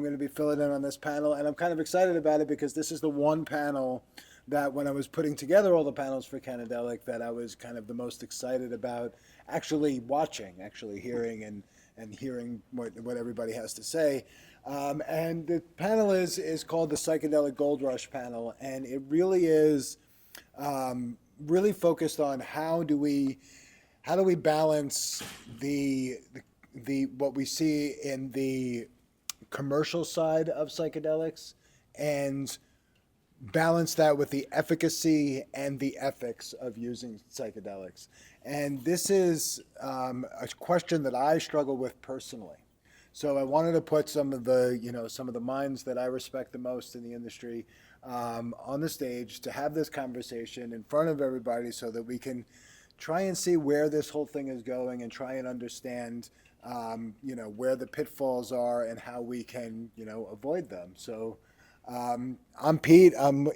I'm going to be filling in on this panel, and I'm kind of excited about it because this is the one panel that when I was putting together all the panels for Cannadelic that I was kind of the most excited about actually watching, actually hearing and hearing what everybody has to say. And the panel is called the Psychedelic Gold Rush panel, and it really is really focused on how do we balance the what we see in the commercial side of psychedelics and balance that with the efficacy and the ethics of using psychedelics. And this is a question that I struggle with personally. So I wanted to put some of the minds that I respect the most in the industry on the stage to have this conversation in front of everybody so that we can try and see where this whole thing is going and try and understand, where the pitfalls are and how we can, avoid them. So I'm Pete. I'm,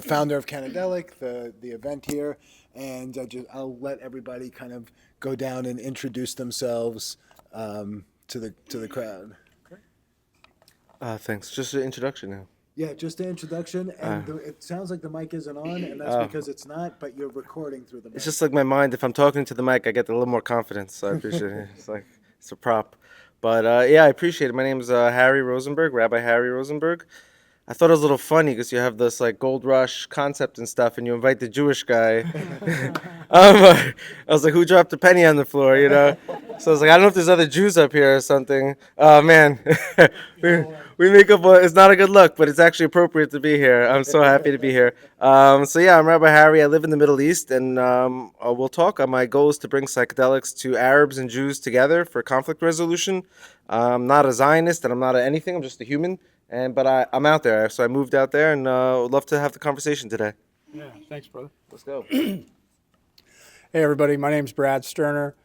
founder of Cannadelic, the event here, and I'll let everybody kind of go down and introduce themselves to the crowd. Thanks. Just an introduction now. Yeah, just an introduction, and it sounds like the mic isn't on, and that's because it's not, but you're recording through the mic. It's just like my mind. If I'm talking to the mic, I get a little more confidence. So I appreciate it. It's like it's a prop. But yeah, I appreciate it. My name is Harry Rosenberg, Rabbi Harry Rosenberg. I thought it was a little funny because you have this like gold rush concept and stuff, and you invite the Jewish guy. I was like, who dropped a penny on the floor, So I was like, I don't know if there's other Jews up here or something. Oh man, we make up. It's not a good look, but it's actually appropriate to be here. I'm so happy to be here. So yeah, I'm Rabbi Harry. I live in the Middle East, and we'll talk. My goal is to bring psychedelics to Arabs and Jews together for conflict resolution. I'm not a Zionist, and I'm not anything. I'm just a human. But I'm out there, so I moved out there, and would love to have the conversation today. Yeah, thanks, brother. Let's go. Hey, everybody. My name's Brad Sterner.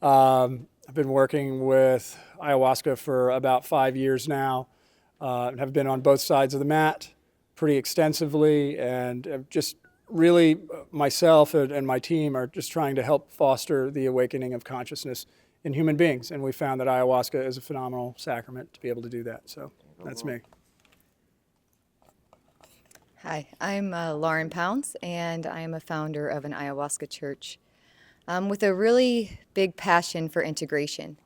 I've been working with ayahuasca for about 5 years now. Have been on both sides of the mat pretty extensively, and have just really myself and my team are just trying to help foster the awakening of consciousness in human beings. And we found that ayahuasca is a phenomenal sacrament to be able to do that. So that's me. Hi, I'm Lauren Pounds, and I am a founder of an ayahuasca church with a really big passion for integration.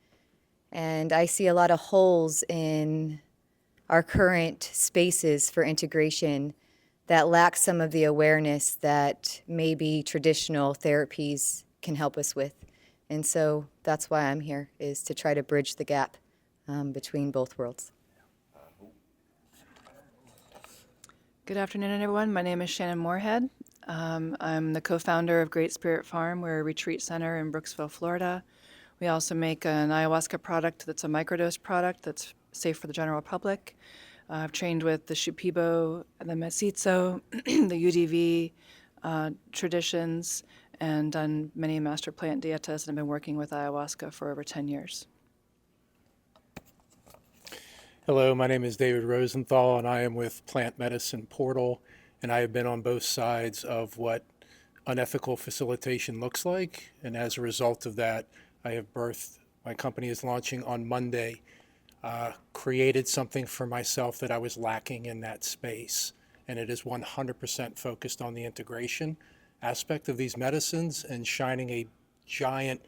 And I see a lot of holes in our current spaces for integration that lack some of the awareness that maybe traditional therapies can help us with. And so that's why I'm here, is to try to bridge the gap between both worlds. Good afternoon, everyone. My name is Shannon Moorhead. I'm the co-founder of Great Spirit Farm. We're a retreat center in Brooksville, Florida. We also make an ayahuasca product that's a microdose product that's safe for the general public. I've trained with the Shipibo, the Mestizo, the UDV traditions, and done many master plant dietas, and I've been working with ayahuasca for over 10 years. Hello, my name is David Rosenthal, and I am with Plant Medicine Portal, and I have been on both sides of what unethical facilitation looks like, and as a result of that, I have birthed, my company is launching on Monday, created something for myself that I was lacking in that space, and it is 100% focused on the integration aspect of these medicines and shining a giant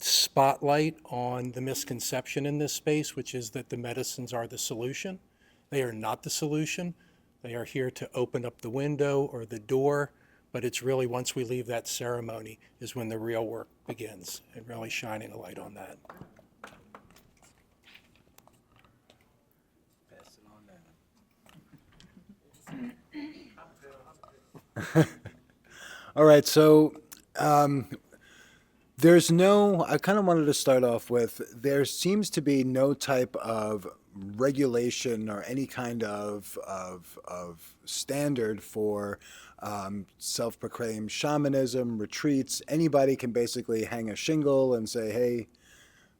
spotlight on the misconception in this space, which is that the medicines are the solution. They are not the solution. They are here to open up the window or the door, but it's really once we leave that ceremony is when the real work begins, and really shining a light on that. All right, so I kind of wanted to start off with, there seems to be no type of regulation or any kind of standard for self-proclaimed shamanism, retreats. Anybody can basically hang a shingle and say, hey,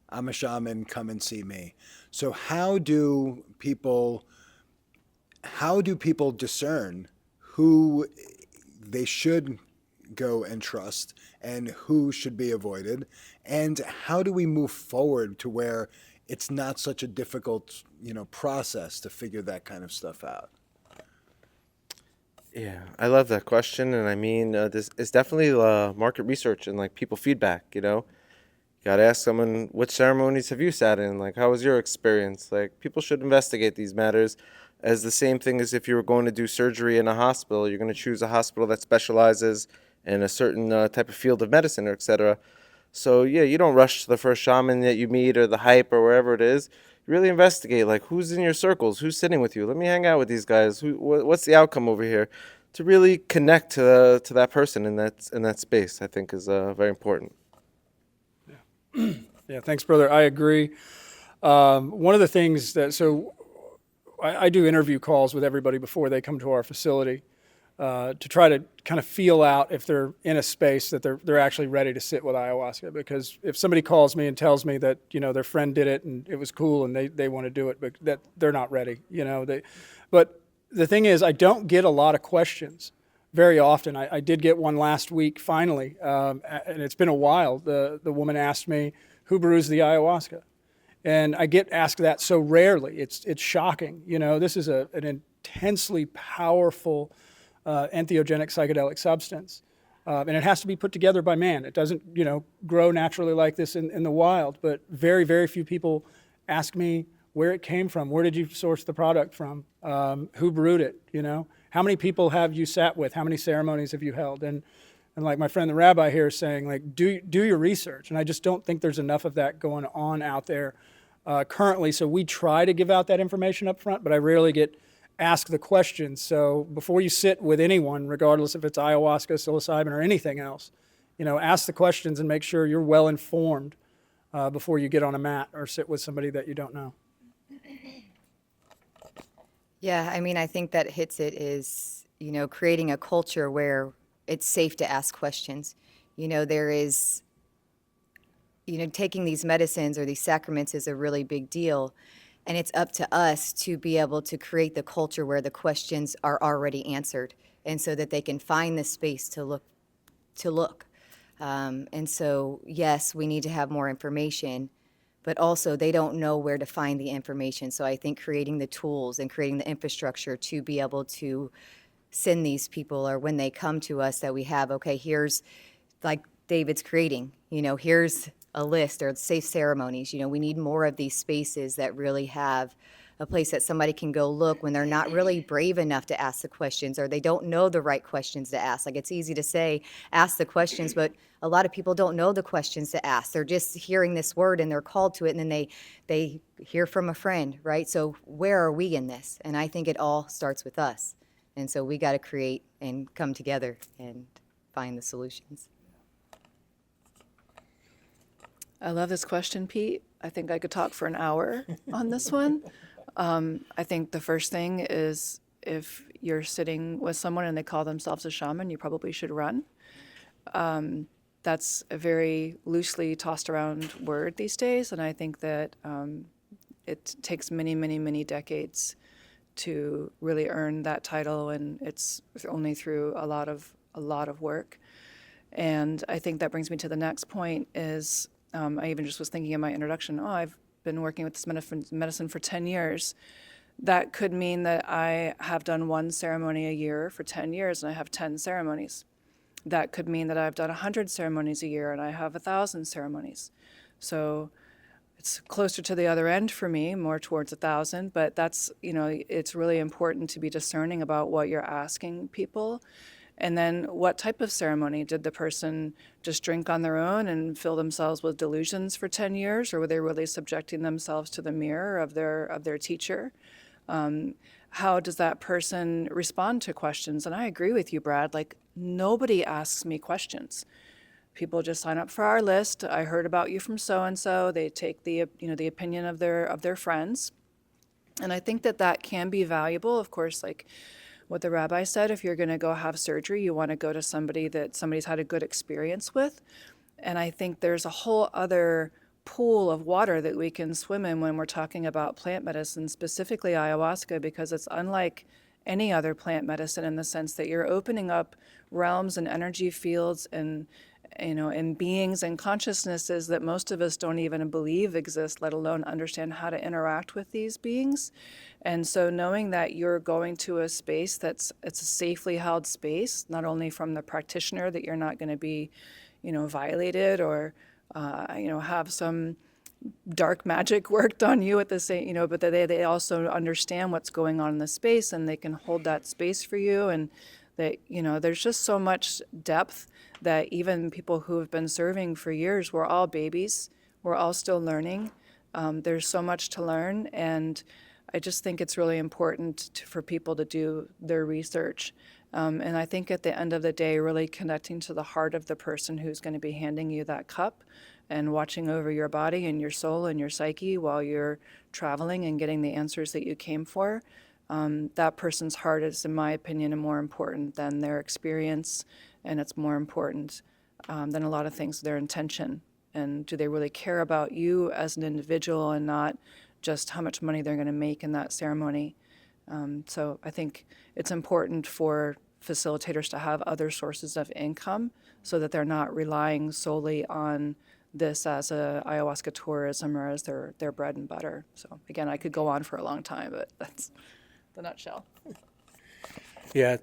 I'm a shaman, come and see me. So how do people discern who they should go and trust and who should be avoided? And how do we move forward to where it's not such a difficult, process to figure that kind of stuff out. Yeah, I love that question, and I mean, this is definitely market research and like people feedback. You gotta ask someone, which ceremonies have you sat in? Like, how was your experience? Like, people should investigate these matters as the same thing as if you were going to do surgery in a hospital. You're going to choose a hospital that specializes in a certain type of field of medicine, or et cetera. So, yeah, you don't rush to the first shaman that you meet or the hype or wherever it is. You really investigate, like, who's in your circles, who's sitting with you. Let me hang out with these guys. What's the outcome over here? To really connect to that person in that space, I think is very important. Yeah, thanks, brother. I agree. One of the things I do interview calls with everybody before they come to our facility to try to kind of feel out if they're in a space that they're actually ready to sit with ayahuasca. Because if somebody calls me and tells me that their friend did it and it was cool and they want to do it, but that they're not ready. But the thing is, I don't get a lot of questions very often. I did get one last week, finally, and it's been a while. The woman asked me, who brews the ayahuasca? And I get asked that so rarely. It's shocking. This is an intensely powerful entheogenic psychedelic substance. And it has to be put together by man. It doesn't, grow naturally like this in the wild. But very, very few people ask me where it came from. Where did you source the product from? Who brewed it? How many people have you sat with? How many ceremonies have you held? And like my friend the rabbi here is saying, like, do your research. And I just don't think there's enough of that going on out there currently. So we try to give out that information up front, but I rarely get asked the questions. So before you sit with anyone, regardless if it's ayahuasca, psilocybin, or anything else, ask the questions and make sure you're well informed before you get on a mat or sit with somebody that you don't know. Yeah, I mean, I think that hits it is, creating a culture where it's safe to ask questions. There is, taking these medicines or these sacraments is a really big deal. And it's up to us to be able to create the culture where the questions are already answered and so that they can find the space to look. And so, yes, we need to have more information, but also they don't know where to find the information. So I think creating the tools and creating the infrastructure to be able to send these people, or when they come to us, that we have, okay, here's, like David's creating, here's a list or safe ceremonies. We need more of these spaces that really have a place that somebody can go look when they're not really brave enough to ask the questions, or they don't know the right questions to ask. Like, it's easy to say, ask the questions, but a lot of people don't know the questions to ask. They're just hearing this word and they're called to it, and then they hear from a friend, right? So where are we in this? And I think it all starts with us. And so we got to create and come together and find the solutions. I love this question, Pete. I think I could talk for an hour on this one. I think the first thing is, if you're sitting with someone and they call themselves a shaman, you probably should run. That's a very loosely tossed around word these days, and I think that it takes many, many, many decades to really earn that title, and it's only through a lot of work. And I think that brings me to the next point is, I even just was thinking in my introduction, I've been working with this medicine for 10 years. That could mean that I have done one ceremony a year for 10 years and I have 10 ceremonies. That could mean that I've done 100 ceremonies a year and I have 1,000 ceremonies. So it's closer to the other end for me, more towards 1,000, but that's, it's really important to be discerning about what you're asking people. And then what type of ceremony? Did the person just drink on their own and fill themselves with delusions for 10 years, or were they really subjecting themselves to the mirror of their teacher? How does that person respond to questions? And I agree with you, Brad, like, nobody asks me questions. People just sign up for our list. I heard about you from so-and-so. They take the opinion of their friends. And I think that can be valuable. Of course, like what the rabbi said, if you're going to go have surgery, you want to go to somebody that somebody's had a good experience with. And I think there's a whole other pool of water that we can swim in when we're talking about plant medicine, specifically ayahuasca, because it's unlike any other plant medicine in the sense that you're opening up realms and energy fields and and beings and consciousnesses that most of us don't even believe exist, let alone understand how to interact with these beings. And so knowing that you're going to a space it's a safely held space, not only from the practitioner, that you're not going to be, violated or, have some dark magic worked on you at the same, but that they also understand what's going on in the space and they can hold that space for you. And that, there's just so much depth that even people who have been serving for years, we're all babies, we're all still learning. There's so much to learn, and I just think it's really important for people to do their research. And I think at the end of the day, really connecting to the heart of the person who's going to be handing you that cup and watching over your body and your soul and your psyche while you're traveling and getting the answers that you came for. That person's heart is, in my opinion, more important than their experience, and it's more important than a lot of things, their intention. And do they really care about you as an individual and not just how much money they're going to make in that ceremony? So I think it's important for facilitators to have other sources of income so that they're not relying solely on this as a ayahuasca tourism or as their bread and butter. So again, I could go on for a long time, but that's the nutshell. Yeah,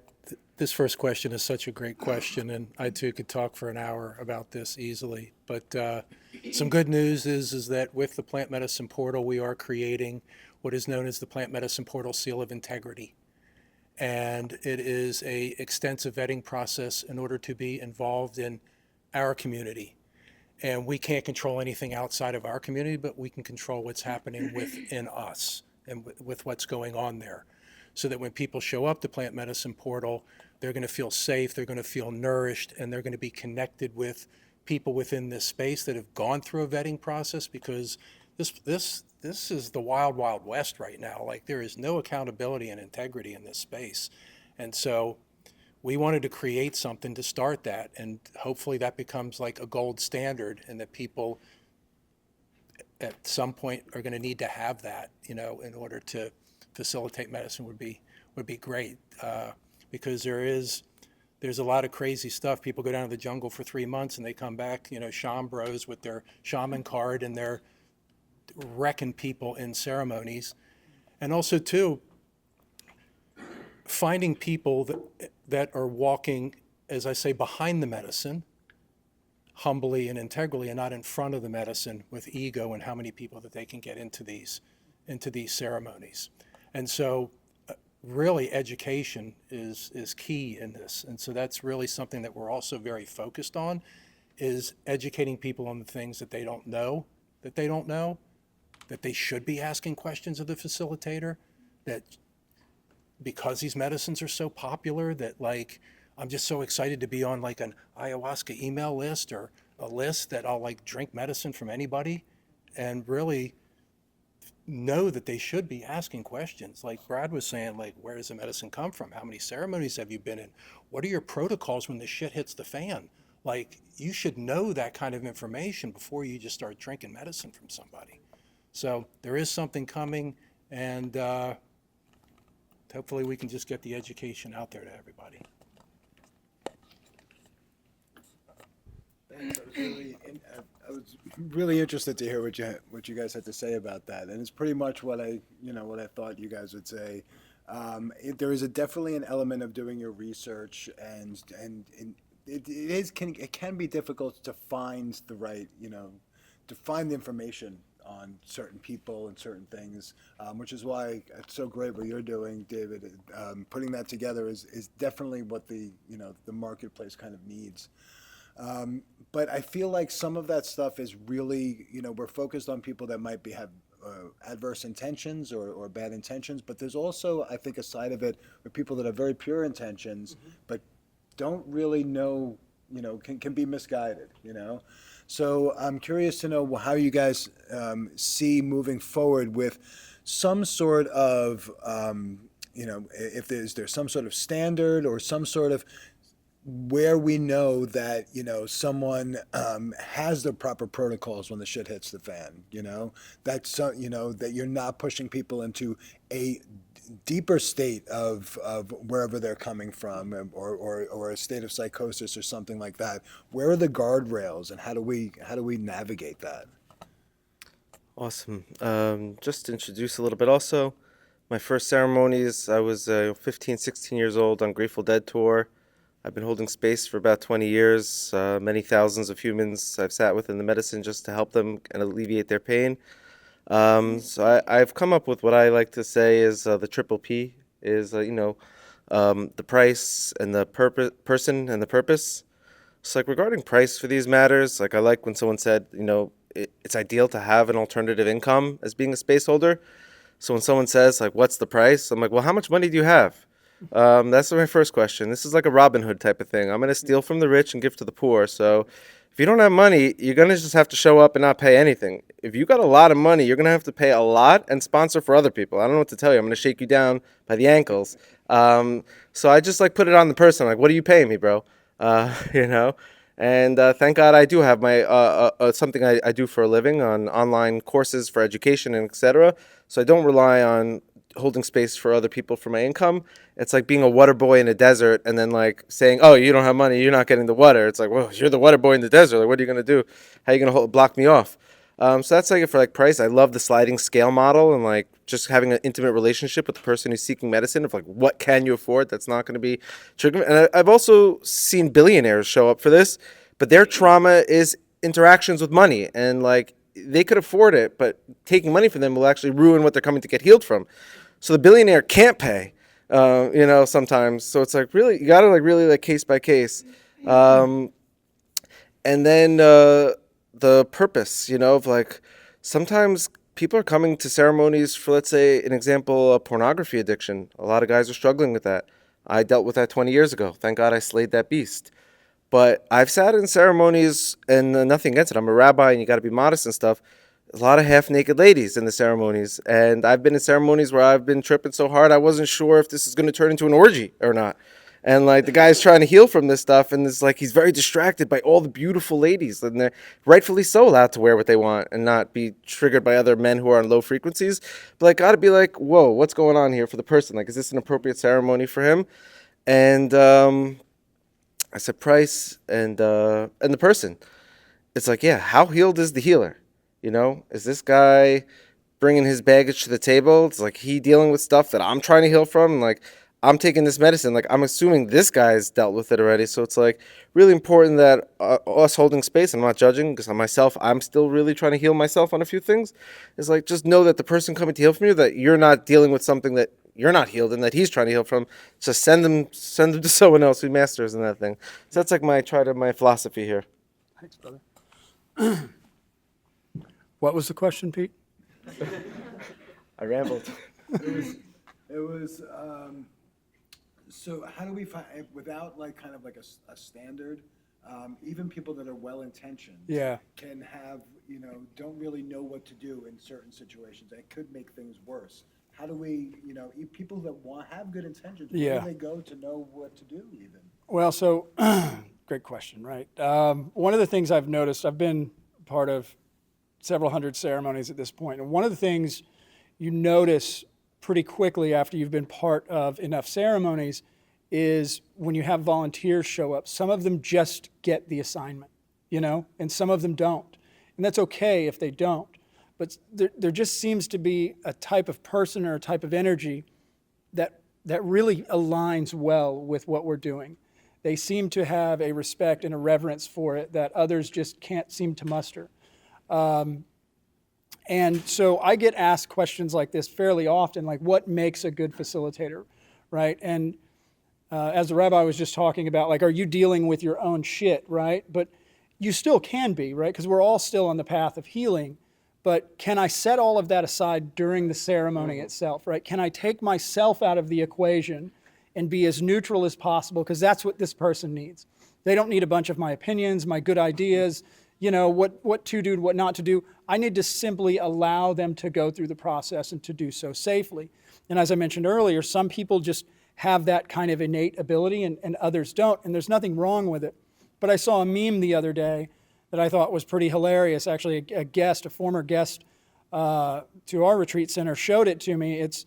this first question is such a great question, and I too could talk for an hour about this easily. But some good news is that with the Plant Medicine Portal, we are creating what is known as the Plant Medicine Portal Seal of Integrity. And it is a extensive vetting process in order to be involved in our community. And we can't control anything outside of our community, but we can control what's happening within us and with what's going on there. So that when people show up to Plant Medicine Portal, they're going to feel safe, they're going to feel nourished, and they're going to be connected with people within this space that have gone through a vetting process, because this is the wild, wild west right now. Like, there is no accountability and integrity in this space. And so we wanted to create something to start that, and hopefully that becomes like a gold standard, and that people at some point are going to need to have that, in order to facilitate medicine would be great, because there's a lot of crazy stuff. People go down to the jungle for 3 months and they come back, shaman bros with their shaman card, and they're wrecking people in ceremonies. And also too, finding people that are walking, as I say, behind the medicine, humbly and integrally, and not in front of the medicine with ego and how many people that they can get into these ceremonies. And so really education is key in this. And so that's really something that we're also very focused on, is educating people on the things that they don't know, that they should be asking questions of the facilitator, that because these medicines are so popular, that like, I'm just so excited to be on like an ayahuasca email list or a list that I'll like drink medicine from anybody, and really know that they should be asking questions. Like Brad was saying, like, where does the medicine come from? How many ceremonies have you been in? What are your protocols when the shit hits the fan? Like, you should know that kind of information before you just start drinking medicine from somebody. So there is something coming, and hopefully we can just get the education out there to everybody. Thanks. I was really interested to hear what you guys had to say about that, and it's pretty much what I thought you guys would say. There is definitely an element of doing your research, and it can be difficult to find the right, to find the information on certain people and certain things, which is why it's so great what you're doing, David. Putting that together is definitely what the marketplace kind of needs. But I feel like some of that stuff is really, we're focused on people that might have adverse intentions or bad intentions, but there's also, I think, a side of it where people that have very pure intentions, but don't really know, can be misguided, So I'm curious to know how you guys see moving forward with some sort of, if there's some sort of standard or some sort of where we know that someone has the proper protocols when the shit hits the fan, that you're not pushing people into a deeper state of wherever they're coming from, or a state of psychosis or something like that, where are the guardrails, and how do we navigate that? Awesome. Just to introduce a little bit also, my first ceremonies, I was 15, 16 years old on Grateful Dead tour. I've been holding space for about 20 years. Many thousands of humans I've sat with in the medicine just to help them and alleviate their pain. I've come up with what I like to say is the triple P is, the price and the person and the purpose. So like regarding price for these matters, like I like when someone said, it's ideal to have an alternative income as being a space holder. So when someone says like, what's the price? I'm like, well, how much money do you have? That's my first question. This is like a Robin Hood type of thing. I'm going to steal from the rich and give to the poor. So if you don't have money, you're going to just have to show up and not pay anything. If you got a lot of money, you're going to have to pay a lot and sponsor for other people. I don't know what to tell you. I'm going to shake you down by the ankles. So I just like put it on the person. Like, what are you paying me, bro? you know? And thank God I do have my something I do for a living on online courses for education and etc. So I don't rely on holding space for other people for my income. It's like being a water boy in a desert and then like saying, oh, you don't have money, you're not getting the water. It's like, well, you're the water boy in the desert. Like, what are you going to do? How are you going to block me off? So that's like it for like price. I love the sliding scale model and like just having an intimate relationship with the person who's seeking medicine of like, what can you afford? That's not going to be triggering. And I've also seen billionaires show up for this, but their trauma is interactions with money and like they could afford it, but taking money from them will actually ruin what they're coming to get healed from. So the billionaire can't pay, sometimes. So it's like really, you got to like really like case by case. And then the purpose, of like sometimes people are coming to ceremonies for, let's say, an example, a pornography addiction. A lot of guys are struggling with that. I dealt with that 20 years ago. Thank God I slayed that beast. But I've sat in ceremonies and nothing against it. I'm a rabbi and you got to be modest and stuff. A lot of half-naked ladies in the ceremonies. And I've been in ceremonies where I've been tripping so hard I wasn't sure if this is going to turn into an orgy or not. And like the guy's trying to heal from this stuff and it's like he's very distracted by all the beautiful ladies. And they're rightfully so allowed to wear what they want and not be triggered by other men who are on low frequencies. But like got to be like, whoa, what's going on here for the person? Like, is this an appropriate ceremony for him? And I said price and the person. It's like, yeah, how healed is the healer? Is this guy bringing his baggage to the table? It's like he dealing with stuff that I'm trying to heal from. And like, I'm taking this medicine. Like, I'm assuming this guy's dealt with it already. So it's like really important that us holding space, I'm not judging because I'm still really trying to heal myself on a few things. It's like, just know that the person coming to heal from you, that you're not dealing with something that you're not healed and that he's trying to heal from. Just send them to someone else who masters in that thing. So that's like my philosophy here. Thanks, brother. What was the question, Pete? I rambled. It was so how do we find, without like kind of like a standard, even people that are well-intentioned Yeah. can have, don't really know what to do in certain situations. It could make things worse. How do we, people that have good intentions, where Yeah. do they go to know what to do even? Well, so great question, right? One of the things I've noticed, I've been part of several hundred ceremonies at this point, and one of the things you notice pretty quickly after you've been part of enough ceremonies is when you have volunteers show up, some of them just get the assignment, and some of them don't. And that's okay if they don't. But there just seems to be a type of person or a type of energy that really aligns well with what we're doing. They seem to have a respect and a reverence for it that others just can't seem to muster. And so I get asked questions like this fairly often, like what makes a good facilitator, right? And as the rabbi was just talking about, like, are you dealing with your own shit, right? But you still can be, right? Because we're all still on the path of healing. But can I set all of that aside during the ceremony itself, right? Can I take myself out of the equation and be as neutral as possible? Because that's what this person needs. They don't need a bunch of my opinions, my good ideas, what to do, what not to do. I need to simply allow them to go through the process and to do so safely. And as I mentioned earlier, some people just have that kind of innate ability and others don't, and there's nothing wrong with it. But I saw a meme the other day that I thought was pretty hilarious. Actually, a former guest to our retreat center showed it to me. It's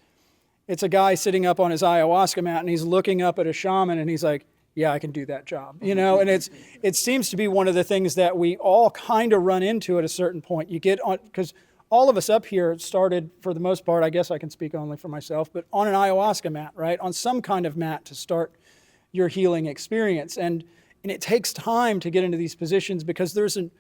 It's a guy sitting up on his ayahuasca mat and he's looking up at a shaman and he's like, yeah, I can do that job, you know? And it seems to be one of the things that we all kind of run into at a certain point. You get on, because all of us up here started, for the most part, I guess I can speak only for myself, but on an ayahuasca mat, right? On some kind of mat to start your healing experience. And it takes time to get into these positions because there's an,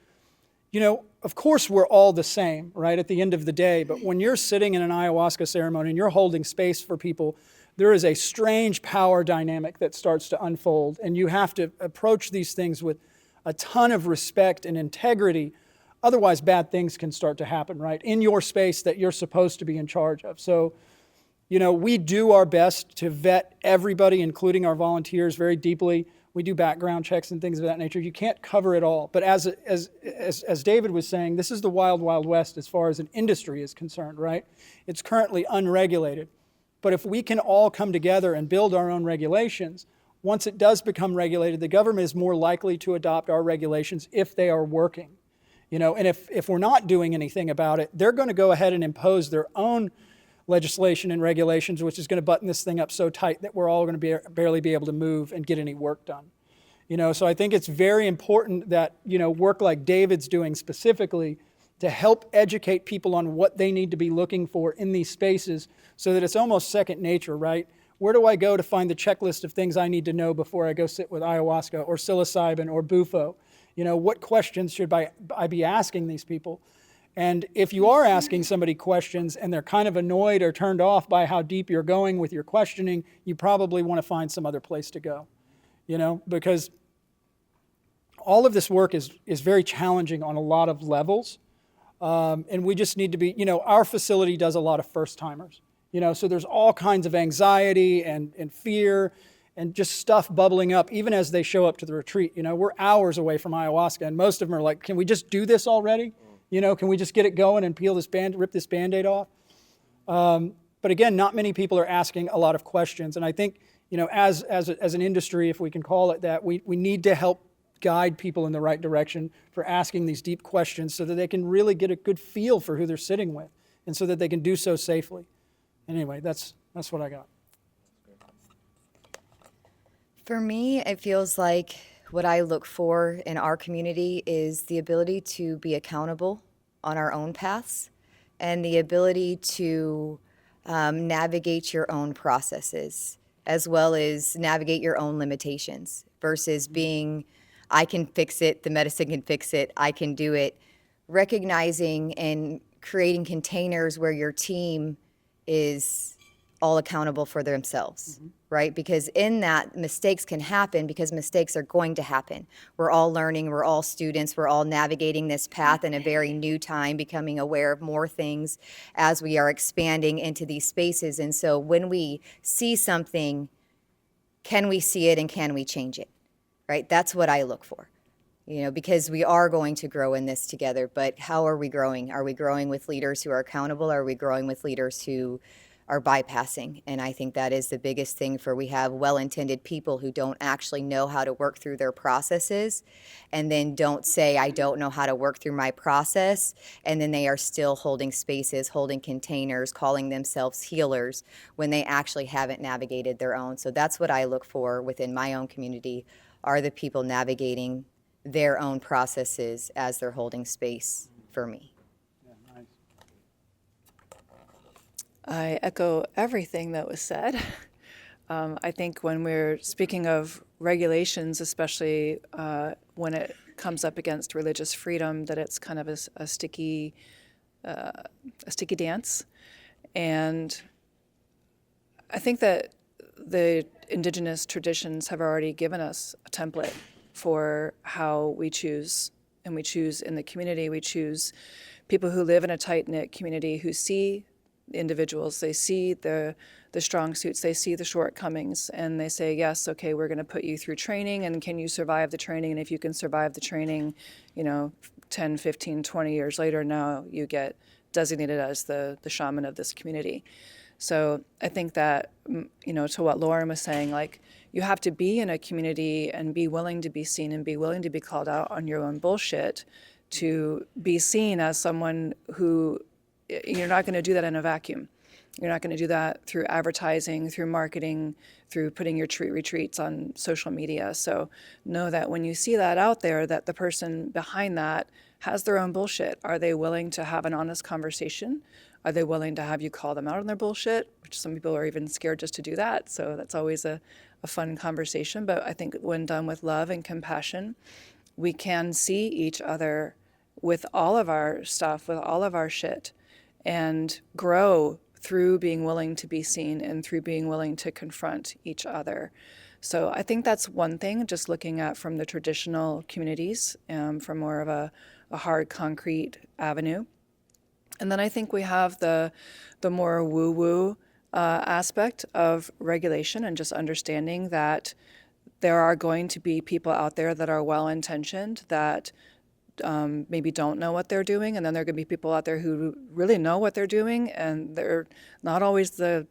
you know, of course we're all the same, right, at the end of the day, but when you're sitting in an ayahuasca ceremony and you're holding space for people, there is a strange power dynamic that starts to unfold, and you have to approach these things with a ton of respect and integrity. Otherwise, bad things can start to happen, right, in your space that you're supposed to be in charge of. So, you know, we do our best to vet everybody, including our volunteers, very deeply. We do background checks and things of that nature. You can't cover it all. But as David was saying, this is the wild, wild west as far as an industry is concerned, right? It's currently unregulated. But if we can all come together and build our own regulations, once it does become regulated, the government is more likely to adopt our regulations if they are working. You know, and if we're not doing anything about it, they're going to go ahead and impose their own legislation and regulations, which is going to button this thing up so tight that we're all going to barely be able to move and get any work done. You know, so I think it's very important that, you know, work like David's doing specifically to help educate people on what they need to be looking for in these spaces so that it's almost second nature, right? Where do I go to find the checklist of things I need to know before I go sit with ayahuasca or psilocybin or bufo? You know, what questions should I be asking these people? And if you are asking somebody questions and they're kind of annoyed or turned off by how deep you're going with your questioning, you probably want to find some other place to go, you know, because all of this work is very challenging on a lot of levels. And we just need to be, you know, our facility does a lot of first timers, you know, so there's all kinds of anxiety and fear and just stuff bubbling up even as they show up to the retreat. You know, we're hours away from ayahuasca and most of them are like, can we just do this already? You know, can we just get it going and rip this Band-Aid off? But again, not many people are asking a lot of questions. And I think, you know, as an industry, if we can call it that, we need to help guide people in the right direction for asking these deep questions so that they can really get a good feel for who they're sitting with and so that they can do so safely. Anyway, that's what I got. For me, it feels like what I look for in our community is the ability to be accountable on our own paths and the ability to navigate your own processes as well as navigate your own limitations versus being, I can fix it, the medicine can fix it, I can do it. Recognizing and creating containers where your team is all accountable for themselves, right? Because in that, mistakes can happen because mistakes are going to happen. We're all learning, we're all students, we're all navigating this path in a very new time, becoming aware of more things as we are expanding into these spaces. And so when we see something, can we see it and can we change it, right? That's what I look for, you know, because we are going to grow in this together, but how are we growing? Are we growing with leaders who are accountable? Are we growing with leaders who are bypassing? And I think that is the biggest thing for we have well-intended people who don't actually know how to work through their processes and then don't say, I don't know how to work through my process. And then they are still holding spaces, holding containers, calling themselves healers when they actually haven't navigated their own. So that's what I look for within my own community are the people navigating their own processes as they're holding space for me. I echo everything that was said. I think when we're speaking of regulations, especially when it comes up against religious freedom, that it's kind of a sticky dance. And I think that the indigenous traditions have already given us a template for how we choose. And we choose in the community, we choose people who live in a tight-knit community who see individuals, they see the strong suits, they see the shortcomings, and they say, yes, okay, we're going to put you through training, and can you survive the training? And if you can survive the training, you know, 10, 15, 20 years later, now you get designated as the shaman of this community. So I think that, you know, to what Lauren was saying, like, you have to be in a community and be willing to be seen and be willing to be called out on your own bullshit to be seen as someone who, you're not going to do that in a vacuum. You're not going to do that through advertising, through marketing, through putting your retreats on social media. So know that when you see that out there, that the person behind that has their own bullshit. Are they willing to have an honest conversation? Are they willing to have you call them out on their bullshit? Which some people are even scared just to do that. So that's always a fun conversation. But I think when done with love and compassion, we can see each other with all of our stuff, with all of our shit, and grow through being willing to be seen and through being willing to confront each other. So I think that's one thing, just looking at from the traditional communities, from more of a hard concrete avenue. And then I think we have the more woo-woo aspect of regulation and just understanding that there are going to be people out there that are well-intentioned that maybe don't know what they're doing, and then there are going to be people out there who really know what they're doing, and they're not always the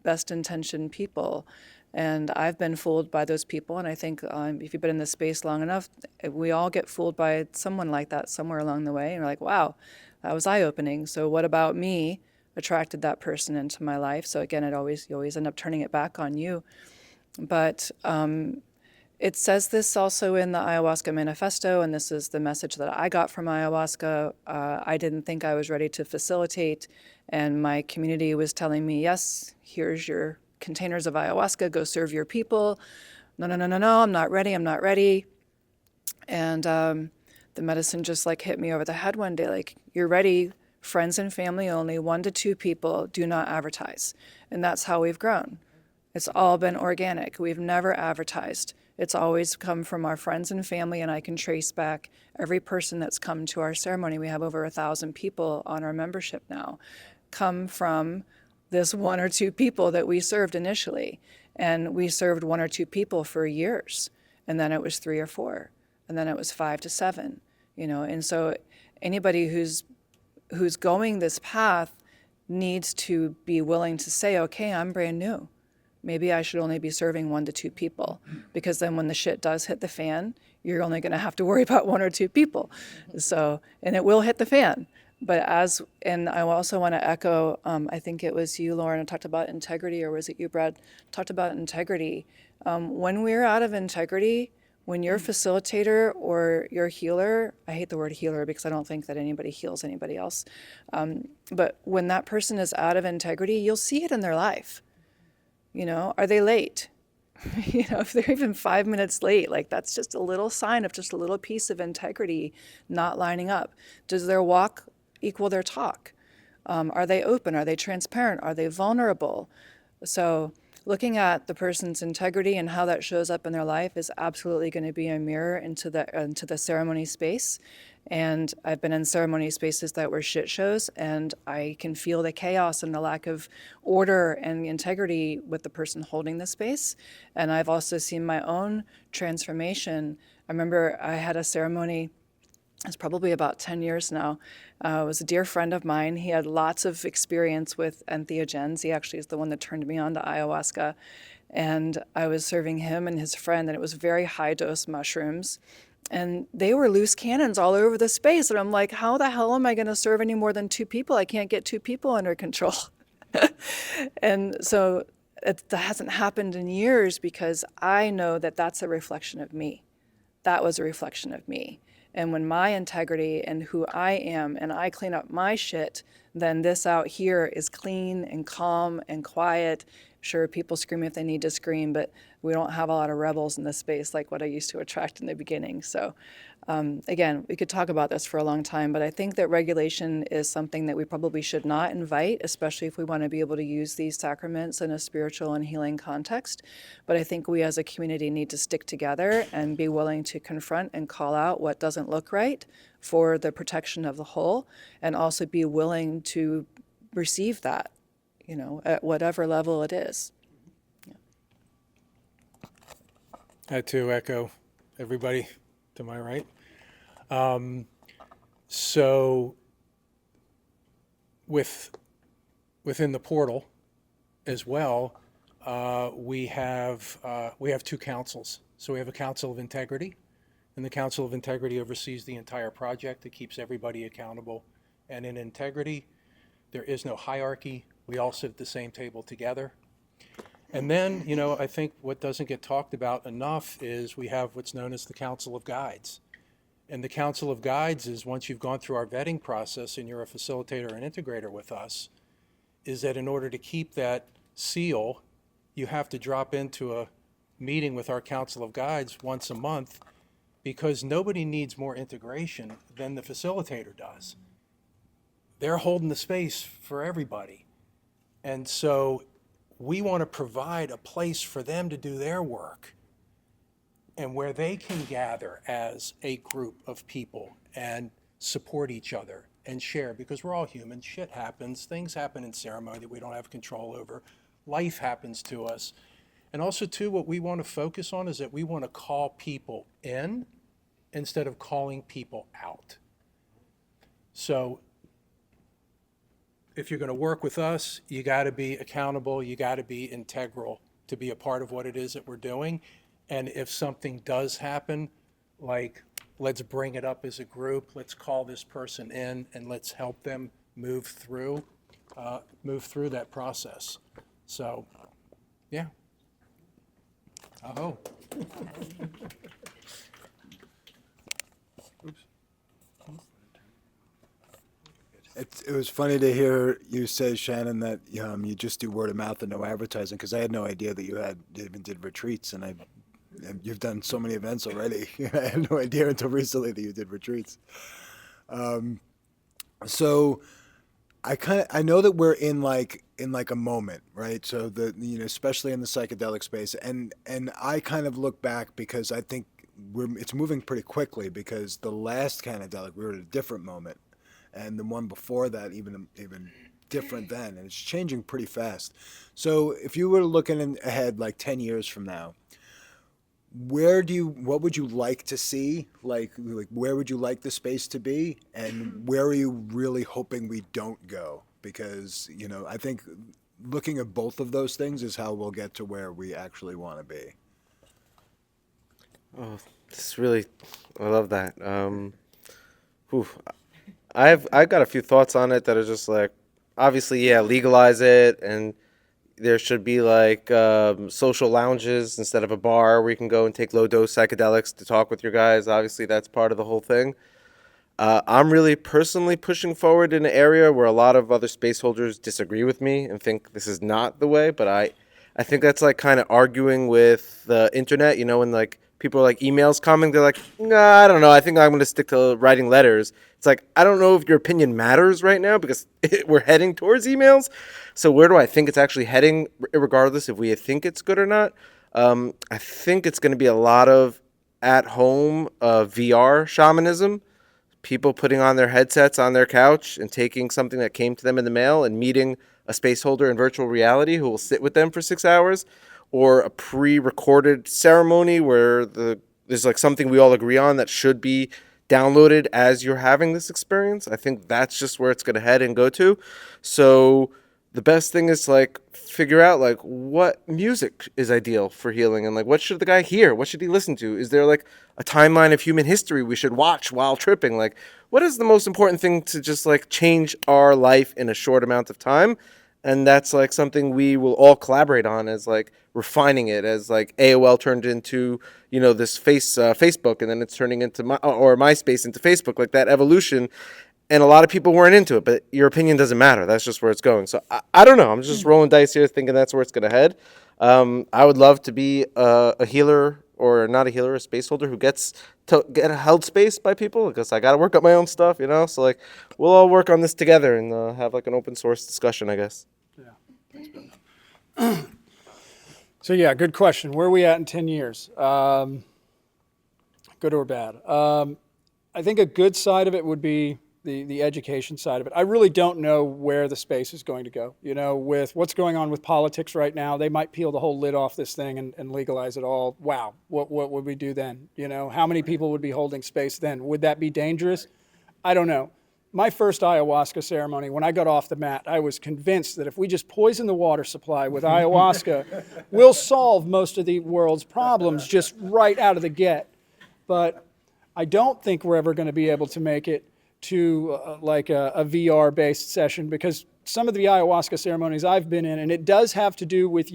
best intentioned people. And I've been fooled by those people, and I think if you've been in this space long enough, we all get fooled by someone like that somewhere along the way, and we're like, wow, that was eye-opening. So what about me attracted that person into my life? So again, you always end up turning it back on you. But it says this also in the Ayahuasca Manifesto, and this is the message that I got from ayahuasca. I didn't think I was ready to facilitate, and my community was telling me, yes, here's your containers of ayahuasca, go serve your people. No, I'm not ready. And the medicine just like hit me over the head one day, like, you're ready, friends and family only, 1 to 2 people, do not advertise. And that's how we've grown. It's all been organic. We've never advertised. It's always come from our friends and family, and I can trace back every person that's come to our ceremony. We have over 1,000 people on our membership now, come from this 1 or 2 people that we served initially. And we served 1 or 2 people for years, and then it was 3 or 4, and then it was 5 to 7, And so anybody who's going this path needs to be willing to say, okay, I'm brand new. Maybe I should only be serving 1 to 2 people, because then when the shit does hit the fan, you're only going to have to worry about 1 or 2 people. So, and it will hit the fan. But and I also want to echo, I think it was you, Lauren, talked about integrity, or was it you, Brad, talked about integrity. When we're out of integrity, when your facilitator or your healer, I hate the word healer because I don't think that anybody heals anybody else, but when that person is out of integrity, you'll see it in their life. Are they late? If they're even 5 minutes late, like, that's just a little sign of just a little piece of integrity not lining up. Does their walk equal their talk? Are they open? Are they transparent? Are they vulnerable? So looking at the person's integrity and how that shows up in their life is absolutely going to be a mirror into the ceremony space. And I've been in ceremony spaces that were shit shows, and I can feel the chaos and the lack of order and integrity with the person holding the space. And I've also seen my own transformation. I remember I had a ceremony, it's probably about 10 years now. It was a dear friend of mine. He had lots of experience with entheogens. He actually is the one that turned me on to ayahuasca. And I was serving him and his friend, and it was very high dose mushrooms. And they were loose cannons all over the space. And I'm like, how the hell am I going to serve any more than 2 people? I can't get 2 people under control. And so that hasn't happened in years, because I know that that's a reflection of me. That was a reflection of me. And when my integrity and who I am, and I clean up my shit, then this out here is clean and calm and quiet. Sure, people scream if they need to scream, but we don't have a lot of rebels in this space like what I used to attract in the beginning. So again, we could talk about this for a long time, but I think that regulation is something that we probably should not invite, especially if we want to be able to use these sacraments in a spiritual and healing context. But I think we as a community need to stick together and be willing to confront and call out what doesn't look right for the protection of the whole, and also be willing to receive that, at whatever level it is. I had to echo everybody to my right. So within the portal as well, we have 2 councils. So we have a council of integrity, and the council of integrity oversees the entire project. It keeps everybody accountable. And in integrity, there is no hierarchy We all sit at the same table together. And then, you know, I think what doesn't get talked about enough is we have what's known as the Council of Guides. And the Council of Guides is, once you've gone through our vetting process and you're a facilitator and integrator with us, is that in order to keep that seal, you have to drop into a meeting with our Council of Guides once a month, because nobody needs more integration than the facilitator does. They're holding the space for everybody. And so we want to provide a place for them to do their work, and where they can gather as a group of people and support each other and share, because we're all human. Shit happens. Things happen in ceremony that we don't have control over. Life happens to us. And also, too, what we want to focus on is that we want to call people in instead of calling people out. So if you're going to work with us, you got to be accountable, you got to be integral to be a part of what it is that we're doing. And if something does happen, like, let's bring it up as a group, let's call this person in, and let's help them move through that process. So, yeah. Oh. It was funny to hear you say, Shannon, that you just do word of mouth and no advertising, because I had no idea that you even did retreats, and you've done so many events already. I had no idea until recently that you did retreats. So I know that we're in like a moment, right? So especially in the psychedelic space, and I kind of look back because I think it's moving pretty quickly, because the last Cannadelic we were at a different moment, and the one before that even different then, and it's changing pretty fast. So if you were looking ahead like 10 years from now, what would you like to see? Like where would you like the space to be, and where are you really hoping we don't go? Because, I think looking at both of those things is how we'll get to where we actually want to be. Oh, I love that. I've got a few thoughts on it that are just like, obviously, yeah, legalize it, and there should be like social lounges instead of a bar where you can go and take low-dose psychedelics to talk with your guys. Obviously, that's part of the whole thing. I'm really personally pushing forward in an area where a lot of other space holders disagree with me and think this is not the way, but I think that's like kind of arguing with the internet, when like people are like emails coming, they're like, nah, I don't know, I think I'm going to stick to writing letters. It's like, I don't know if your opinion matters right now, because we're heading towards emails. So where do I think it's actually heading, regardless if we think it's good or not? I think it's going to be a lot of at-home VR shamanism. People putting on their headsets on their couch and taking something that came to them in the mail and meeting a space holder in virtual reality who will sit with them for 6 hours, or a pre-recorded ceremony where there's like something we all agree on that should be downloaded as you're having this experience. I think that's just where it's going to head and go to. So the best thing is like figure out like what music is ideal for healing, and like what should the guy hear? What should he listen to? Is there like a timeline of human history we should watch while tripping? Like, what is the most important thing to just like change our life in a short amount of time? And that's like something we will all collaborate on, as like refining it, as like AOL turned into, this Facebook, and then it's turning into MySpace into Facebook, like that evolution. And a lot of people weren't into it, but your opinion doesn't matter. That's just where it's going. So I don't know. I'm just rolling dice here thinking that's where it's going to head. I would love to be a healer, or not a healer, a space holder who gets to get held space by people, because I got to work up my own stuff, So like we'll all work on this together and have like an open source discussion, I guess. Yeah. So yeah, good question. Where are we at in 10 years? Good or bad? I think a good side of it would be the education side of it. I really don't know where the space is going to go. With what's going on with politics right now, they might peel the whole lid off this thing and legalize it all. Wow, what would we do then? How many people would be holding space then? Would that be dangerous? I don't know. My first ayahuasca ceremony, when I got off the mat, I was convinced that if we just poison the water supply with ayahuasca, we'll solve most of the world's problems just right out of the get. But I don't think we're ever going to be able to make it to like a VR-based session, because some of the ayahuasca ceremonies I've been in, and it does have to do with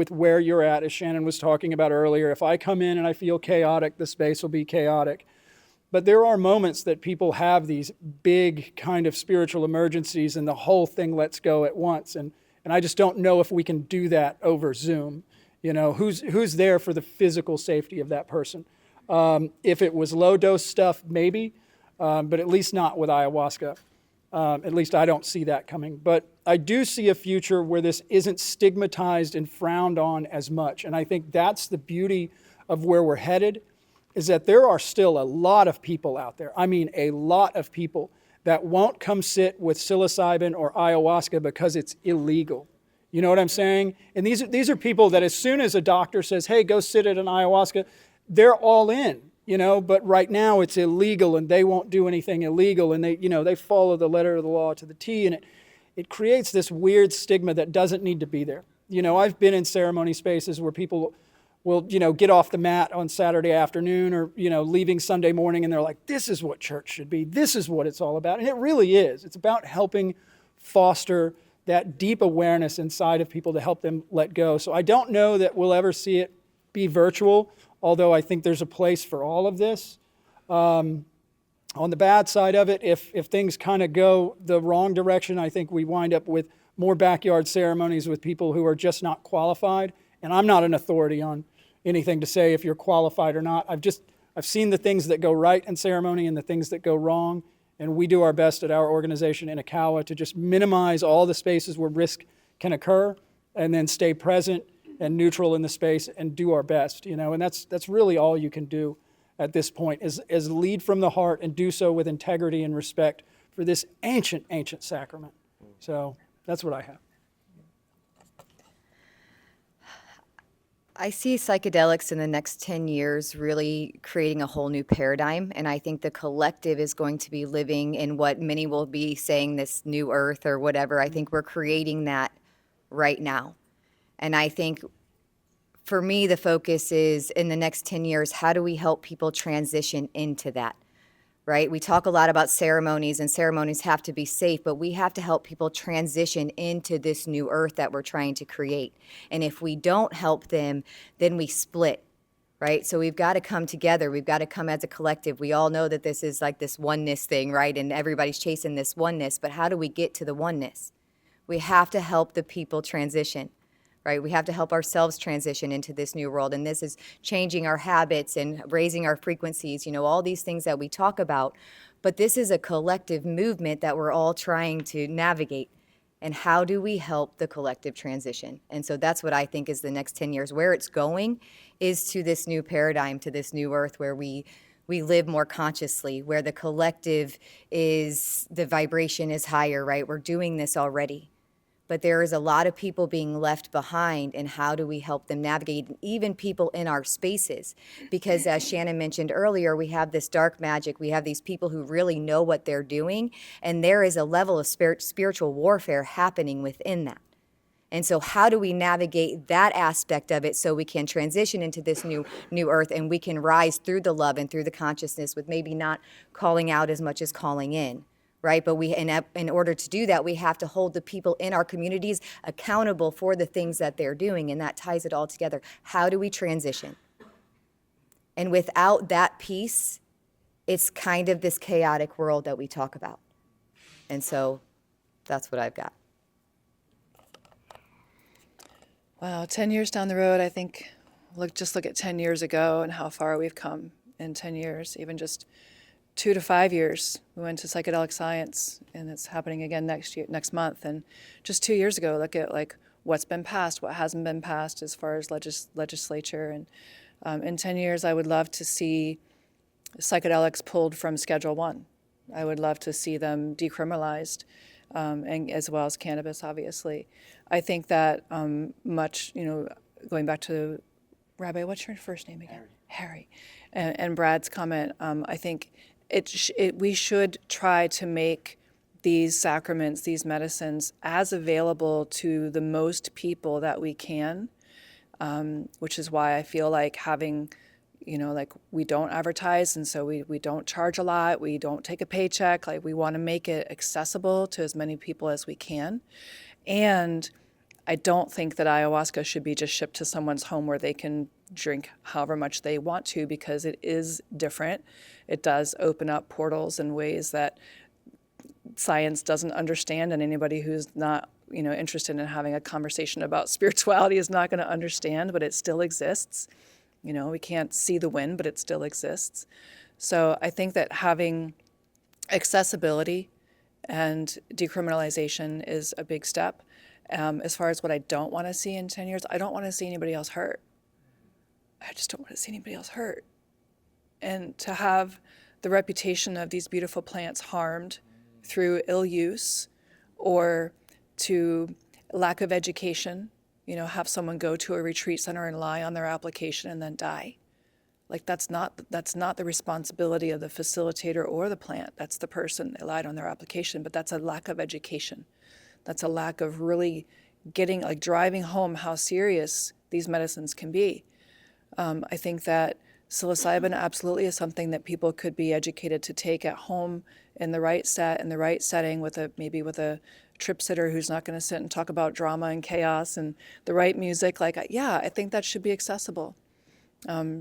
where you're at, as Shannon was talking about earlier. If I come in and I feel chaotic, the space will be chaotic. But there are moments that people have these big kind of spiritual emergencies and the whole thing lets go at once. And I just don't know if we can do that over Zoom. You know, who's there for the physical safety of that person? If it was low dose stuff, maybe, but at least not with ayahuasca. At least I don't see that coming. But I do see a future where this isn't stigmatized and frowned on as much. And I think that's the beauty of where we're headed, is that there are still a lot of people out there. I mean, a lot of people that won't come sit with psilocybin or ayahuasca because it's illegal. You know what I'm saying? And these are people that as soon as a doctor says, hey, go sit at an ayahuasca, they're all in, you know, but right now it's illegal and they won't do anything illegal, and they follow the letter of the law to the T, and it creates this weird stigma that doesn't need to be there. You know, I've been in ceremony spaces where people will, get off the mat on Saturday afternoon or, leaving Sunday morning, and they're like, this is what church should be. This is what it's all about. And it really is. It's about helping foster that deep awareness inside of people to help them let go. So I don't know that we'll ever see it be virtual, although I think there's a place for all of this. On the bad side of it, if things kind of go the wrong direction, I think we wind up with more backyard ceremonies with people who are just not qualified. And I'm not an authority on anything to say if you're qualified or not. I've seen the things that go right in ceremony and the things that go wrong. And we do our best at our organization in Ikawa to just minimize all the spaces where risk can occur, and then stay present and neutral in the space and do our best, and that's really all you can do at this point is lead from the heart and do so with integrity and respect for this ancient sacrament. So that's what I have. I see psychedelics in the next 10 years really creating a whole new paradigm. And I think the collective is going to be living in what many will be saying this new earth or whatever. I think we're creating that right now. And I think for me, the focus is in the next 10 years, how do we help people transition into that? Right? We talk a lot about ceremonies, and ceremonies have to be safe, but we have to help people transition into this new earth that we're trying to create. And if we don't help them, then we split, right? So we've got to come together. We've got to come as a collective. We all know that this is like this oneness thing, right? And everybody's chasing this oneness, but how do we get to the oneness? We have to help the people transition. Right? We have to help ourselves transition into this new world. And this is changing our habits and raising our frequencies, all these things that we talk about. But this is a collective movement that we're all trying to navigate. And how do we help the collective transition? And so that's what I think is the next 10 years. Where it's going is to this new paradigm, to this new earth where we live more consciously, where the collective is, the vibration is higher, right? We're doing this already. But there is a lot of people being left behind, and how do we help them navigate, even people in our spaces? Because as Shannon mentioned earlier, we have this dark magic. We have these people who really know what they're doing, and there is a level of spiritual warfare happening within that. And so how do we navigate that aspect of it so we can transition into this new earth, and we can rise through the love and through the consciousness with maybe not calling out as much as calling in? Right? But in order to do that, we have to hold the people in our communities accountable for the things that they're doing, and that ties it all together. How do we transition? And without that piece, it's kind of this chaotic world that we talk about. And so that's what I've got. Wow, 10 years down the road, I think, look at 10 years ago and how far we've come in 10 years, even just 2 to 5 years. We went to psychedelic science, and it's happening again next month. And just 2 years ago, look at like what's been passed, what hasn't been passed as far as legislature. And in 10 years, I would love to see psychedelics pulled from Schedule 1. I would love to see them decriminalized, and as well as cannabis, obviously. I think that going back to Rabbi, what's your first name again? Harry. And Brad's comment, I think we should try to make these sacraments, these medicines, as available to the most people that we can, which is why I feel like having, like we don't advertise, and so we don't charge a lot. We don't take a paycheck. Like, we want to make it accessible to as many people as we can. And I don't think that ayahuasca should be just shipped to someone's home where they can drink however much they want to, because it is different. It does open up portals in ways that science doesn't understand, and anybody who's not interested in having a conversation about spirituality is not going to understand, but it still exists. We can't see the wind, but it still exists. So I think that having accessibility and decriminalization is a big step. As far as what I don't want to see in 10 years, I don't want to see anybody else hurt. I just don't want to see anybody else hurt. And to have the reputation of these beautiful plants harmed through ill use or to lack of education, have someone go to a retreat center and lie on their application and then die. Like, that's not the responsibility of the facilitator or the plant. That's the person. They lied on their application, but that's a lack of education. That's a lack of really driving home how serious these medicines can be. I think that psilocybin absolutely is something that people could be educated to take at home in the right setting with a trip sitter who's not going to sit and talk about drama and chaos, and the right music. I think that should be accessible.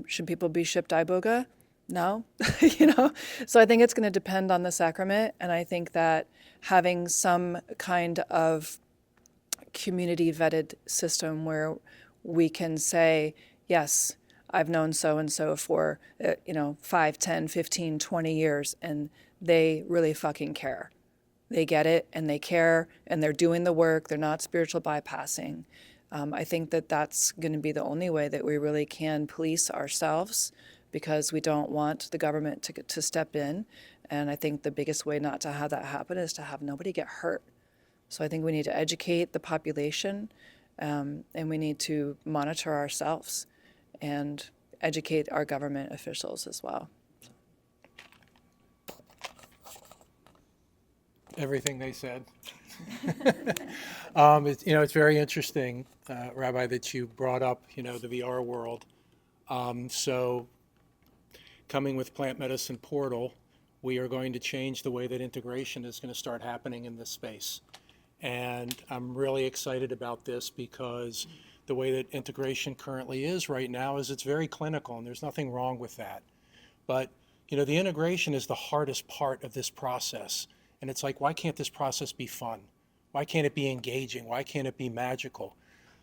Should people be shipped iboga? No. So I think it's going to depend on the sacrament, and I think that having some kind of community vetted system where we can say, yes, I've known so-and-so for 5, 10, 15, 20 years, and they really fucking care. They get it, and they care, and they're doing the work. They're not spiritual bypassing. I think that that's going to be the only way that we really can police ourselves, because we don't want the government to step in. And I think the biggest way not to have that happen is to have nobody get hurt. So I think we need to educate the population, and we need to monitor ourselves and educate our government officials as well. Everything they said. It's very interesting, Rabbi, that you brought up, the VR world. So coming with Plant Medicine Portal, we are going to change the way that integration is going to start happening in this space. And I'm really excited about this because the way that integration currently is right now is it's very clinical, and there's nothing wrong with that. But, the integration is the hardest part of this process. And it's like, why can't this process be fun? Why can't it be engaging? Why can't it be magical?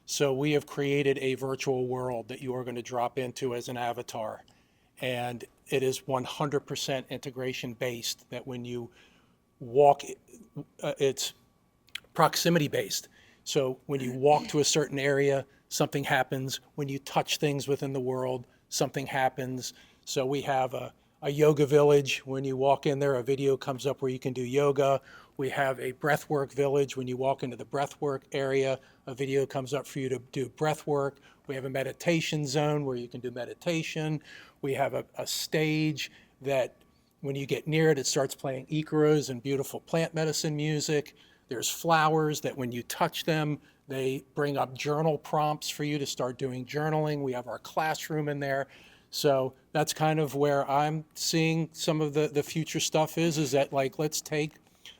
So we have created a virtual world that you are going to drop into as an avatar. And it is 100% integration based, that when you walk, it's proximity based. So when you walk to a certain area, something happens. When you touch things within the world, something happens. So we have a yoga village. When you walk in there, a video comes up where you can do yoga. We have a breathwork village. When you walk into the breathwork area, a video comes up for you to do breathwork. We have a meditation zone where you can do meditation. We have a stage that when you get near it, it starts playing Icaros and beautiful plant medicine music. There's flowers that when you touch them, they bring up journal prompts for you to start doing journaling. We have our classroom in there. So that's kind of where I'm seeing some of the future stuff is that, let's take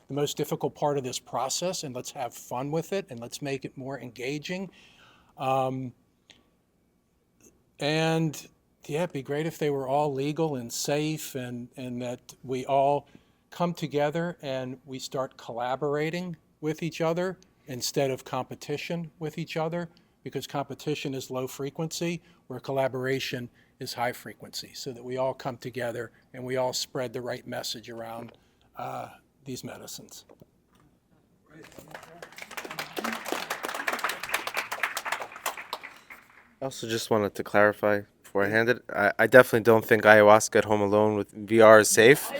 the most difficult part of this process and let's have fun with it, and let's make it more engaging. And yeah, it'd be great if they were all legal and safe, and that we all come together and we start collaborating with each other instead of competition with each other, because competition is low frequency, where collaboration is high frequency, so that we all come together and we all spread the right message around these medicines. I also just wanted to clarify before I hand it. I definitely don't think ayahuasca at home alone with VR is safe.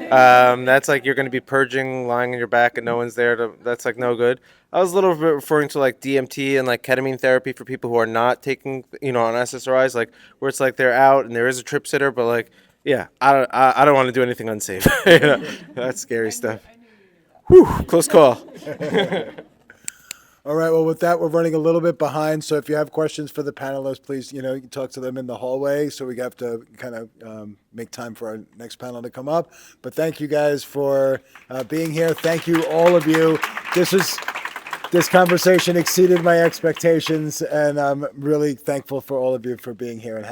That's like you're going to be purging, lying on your back, and no one's there. That's like no good. I was a little bit referring to like DMT and like ketamine therapy for people who are not taking, on SSRIs, like where it's like they're out and there is a trip sitter, but like, yeah, I don't want to do anything unsafe. That's scary stuff. Whew, close call. All right. Well, with that, we're running a little bit behind. So if you have questions for the panelists, please, you can talk to them in the hallway. So we have to kind of make time for our next panel to come up. But thank you guys for being here. Thank you, all of you. This conversation exceeded my expectations, and I'm really thankful for all of you for being here and